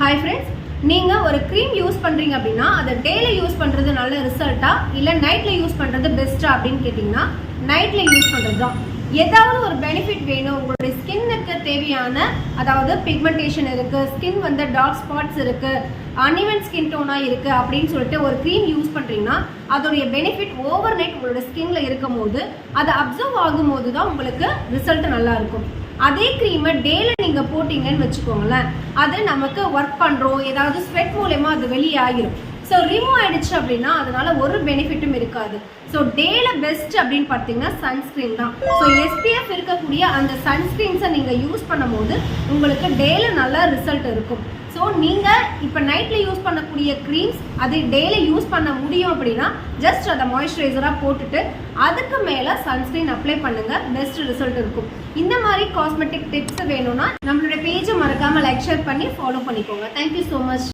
Hi friends, நீங்கள் ஒரு cream use பண்ணுறீங்க அப்படின்னா அதை டேல யூஸ் பண்ணுறது நல்ல ரிசல்ட்டா இல்லை நைட்டில் யூஸ் பண்ணுறது பெஸ்ட்டா அப்படின்னு கேட்டிங்கன்னா நைட்டில் யூஸ் பண்ணுறது தான். ஏதாவது ஒரு பெனிஃபிட் வேணும், உங்களுடைய ஸ்கின்னுக்கு தேவையான, அதாவது பிக்மெண்டேஷன் இருக்குது, ஸ்கின் வந்து டார்க் ஸ்பாட்ஸ் இருக்குது, அன்இவன் ஸ்கின் டோனாக இருக்குது அப்படின்னு சொல்லிட்டு ஒரு க்ரீம் யூஸ் பண்ணுறீங்கன்னா அதோடைய பெனிஃபிட் ஓவர் நைட் உங்களோட ஸ்கின்ல இருக்கும் போது அதை அப்சர்வ் ஆகும் போது தான் உங்களுக்கு ரிசல்ட் நல்லா இருக்கும். அதே க்ரீமை டேல நீங்க போட்டீங்கன்னு வச்சுக்கோங்களேன், அது நமக்கு ஒர்க் பண்றோம், ஏதாவது ஸ்வெட் மூலமா அது வெளியே ஆகிரும். ஸோ ரிமூவ் ஆயிடுச்சு அப்படின்னா அதனால ஒரு பெனிஃபிட்டும் இருக்காது. ஸோ டேல பெஸ்ட் அப்படின்னு பார்த்தீங்கன்னா சன்ஸ்கிரீன் தான். ஸோ SPF இருக்கக்கூடிய அந்த சன்ஸ்கிரீன்ஸை நீங்கள் யூஸ் பண்ணும்போது உங்களுக்கு டேல நல்ல ரிசல்ட் இருக்கும். ஸோ நீங்கள் இப்போ நைட்டில் யூஸ் பண்ணக்கூடிய க்ரீம்ஸ் அது டேல யூஸ் பண்ண முடியும் அப்படின்னா ஜஸ்ட் அதை மாய்ஸ்சரைசராக போட்டுட்டு அதுக்கு மேலே சன்ஸ்கிரீன் அப்ளை பண்ணுங்கள், பெஸ்ட் ரிசல்ட் இருக்கும். இந்த மாதிரி காஸ்மெட்டிக் டிப்ஸ் வேணும்னா நம்மளோட பேஜை மறக்காமல் லைக் ஷேர் பண்ணி ஃபாலோ பண்ணிக்கோங்க. Thank you so much.